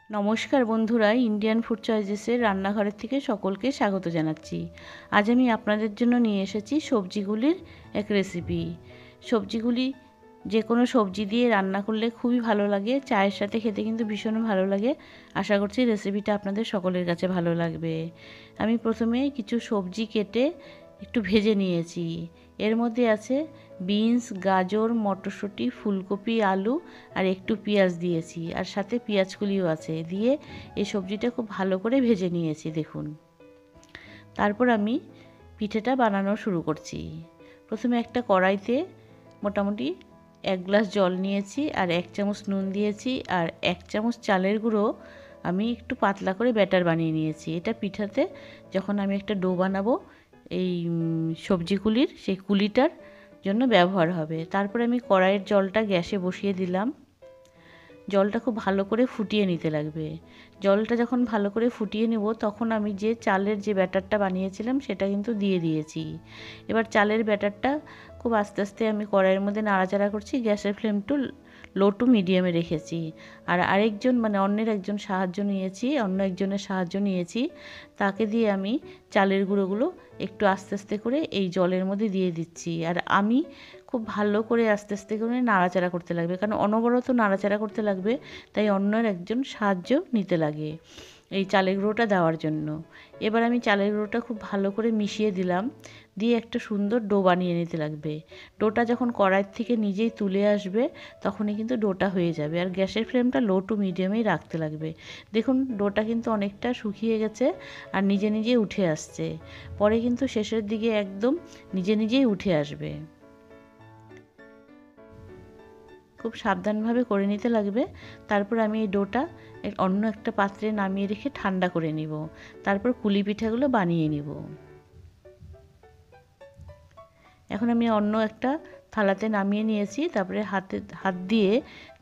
নমস্কার বন্ধুরা, Indian food চয়েসেসের রান্নাঘরের থেকে সকলকে স্বাগত জানাচ্ছি। আজ আমি আপনাদের জন্য নিয়ে এসেছি সবজিগুলির এক রেসিপি। সবজিগুলি যে কোনো সবজি দিয়ে রান্না করলে খুবই ভালো লাগে, চায়ের সাথে খেতে কিন্তু ভীষণ ভালো লাগে। আশা করছি রেসিপিটা আপনাদের সকলের কাছে ভালো লাগবে। আমি প্রথমে কিছু সবজি কেটে একটু ভেজে নিয়েছি। এর মধ্যে আছে বিনস, গাজর, মটরশুঁটি, ফুলকপি, আলু আর একটু পেঁয়াজ দিয়েছি, আর সাথে পেঁয়াজকুলিও আছে। দিয়ে এই সবজিটা খুব ভালো করে ভেজে নিয়েছি দেখুন। তারপর আমি পিঠেটা বানানো শুরু করছি। প্রথমে একটা কড়াইতে মোটামুটি 1 গ্লাস জল নিয়েছি, আর 1 চামচ নুন দিয়েছি, আর 1 চামচ চালের গুঁড়ো আমি একটু পাতলা করে ব্যাটার বানিয়ে নিয়েছি। এটা পিঠাতে যখন আমি একটা ডো বানাবো এই সবজিগুলির, সেই কুলিটার জন্য ব্যবহার হবে। তারপরে আমি কড়াইয়ের জলটা গ্যাসে বসিয়ে দিলাম। জলটা খুব ভালো করে ফুটিয়ে নিতে লাগবে। জলটা যখন ভালো করে ফুটিয়ে নেব, তখন আমি যে চালের যে ব্যাটারটা বানিয়েছিলাম সেটা কিন্তু দিয়ে দিয়েছি। এবার চালের ব্যাটারটা খুব আস্তে আস্তে আমি কড়াইয়ের মধ্যে নাড়াচাড়া করছি। গ্যাসের ফ্লেম টু লো টু মিডিয়ামে রেখেছি। আর আরেকজন অন্য একজনের সাহায্য নিয়েছি। তাকে দিয়ে আমি চালের গুঁড়োগুলো একটু আস্তে আস্তে করে এই জলের মধ্যে দিয়ে দিচ্ছি। আর আমি খুব ভালো করে আস্তে আস্তে করে নাড়াচাড়া করতে লাগবে, কারণ অনবরত নাড়াচাড়া করতে লাগবে, তাই অন্য একজন সাহায্য নিতে লাগে এই চালের গুঁড়োটা দেওয়ার জন্য। এবার আমি চালের গুঁড়োটা খুব ভালো করে মিশিয়ে দিলাম। দিয়ে একটা সুন্দর ডো বানিয়ে নিতে লাগবে। ডোটা যখন কড়াইয়ের থেকে নিজেই তুলে আসবে, তখনই কিন্তু ডোটা হয়ে যাবে। আর গ্যাসের ফ্লেমটা লো টু মিডিয়ামেই রাখতে লাগবে। দেখুন ডোটা কিন্তু অনেকটা শুকিয়ে গেছে আর নিজে নিজেই উঠে আসছে। পরে কিন্তু শেষের দিকে একদম নিজে নিজেই উঠে আসবে। খুব সাবধানভাবে করে নিতে লাগবে। তারপর আমি এই ডোটা অন্য একটা পাত্রে নামিয়ে রেখে ঠান্ডা করে নিব। তারপর কুলি পিঠাগুলো বানিয়ে নিব। এখন আমি অন্য একটা থালাতে নামিয়ে নিয়েছি। তারপরে হাত দিয়ে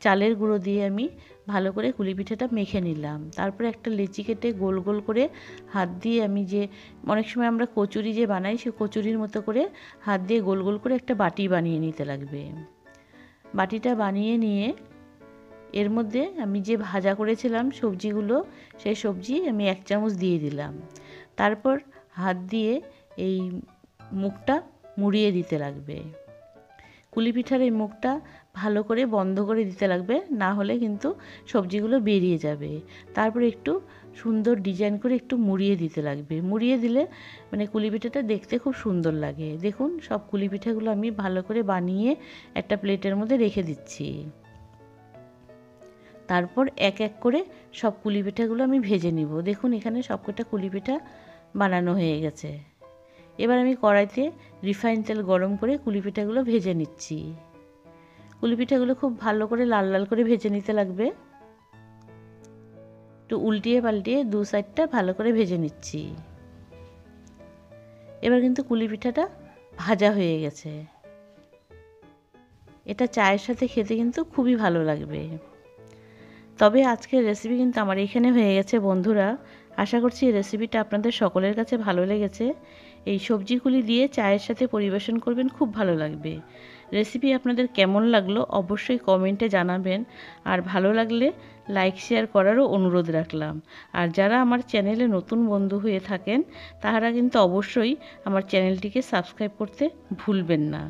চালের গুঁড়ো দিয়ে আমি ভালো করে কুলি পিঠাটা মেখে নিলাম। তারপরে একটা লেচি কেটে গোল গোল করে হাত দিয়ে আমি যে অনেক সময় আমরা কচুরি যে বানাই, সে কচুরির মতো করে হাত দিয়ে গোল গোল করে একটা বাটি বানিয়ে নিতে লাগবে। বাটিটা বানিয়ে নিয়ে এর মধ্যে আমি যে ভাজা করেছিলাম সবজিগুলো, সেই সবজি আমি 1 চামচ দিয়ে দিলাম। তারপর হাত দিয়ে এই মুখটা মুড়িয়ে দিতে লাগবে। কুলি পিঠার এই মুখটা ভালো করে বন্ধ করে দিতে লাগবে, না হলে কিন্তু সবজিগুলো বেরিয়ে যাবে। তারপর একটু সুন্দর ডিজাইন করে একটু মুড়িয়ে দিতে লাগবে। মুড়িয়ে দিলে কুলি পিঠাটা দেখতে খুব সুন্দর লাগে। দেখুন সব কুলি পিঠাগুলো আমি ভালো করে বানিয়ে একটা প্লেটের মধ্যে রেখে দিচ্ছি। তারপর এক এক করে সব কুলি পিঠাগুলো আমি ভেজে নিব। দেখুন এখানে সবকটা কুলি পিঠা বানানো হয়ে গেছে। এবার আমি কড়াইতে রিফাইন তেল গরম করে কুলি পিঠাগুলো ভেজে নিচ্ছি। কুলি পিঠাগুলো খুব ভালো করে লাল লাল করে ভেজে নিতে লাগবে। একটু উল্টিয়ে পাল্টিয়ে দু সাইডটা ভালো করে ভেজে নিচ্ছি। এবার কিন্তু কুলি পিঠাটা ভাজা হয়ে গেছে। এটা চায়ের সাথে খেতে কিন্তু খুবই ভালো লাগবে। তবে আজকের রেসিপি কিন্তু আমার এখানে হয়ে গেছে বন্ধুরা। আশা করছি এই রেসিপিটা আপনাদের সকলের কাছে ভালো লেগেছে। এই সবজিগুলি দিয়ে চায়ের সাথে পরিবেশন করবেন, খুব ভালো লাগবে। রেসিপি আপনাদের কেমন লাগলো অবশ্যই কমেন্টে জানাবেন। আর ভালো লাগলে লাইক শেয়ার করারও অনুরোধ রাখলাম। আর যারা আমার চ্যানেলে নতুন বন্ধু হয়ে থাকেন, তারা কিন্তু অবশ্যই আমার চ্যানেলটিকে সাবস্ক্রাইব করতে ভুলবেন না।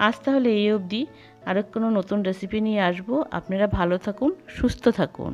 আজ তাহলে এই অবধি। আরও কোনো নতুন রেসিপি নিয়ে আসবো। আপনারা ভালো থাকুন, সুস্থ থাকুন।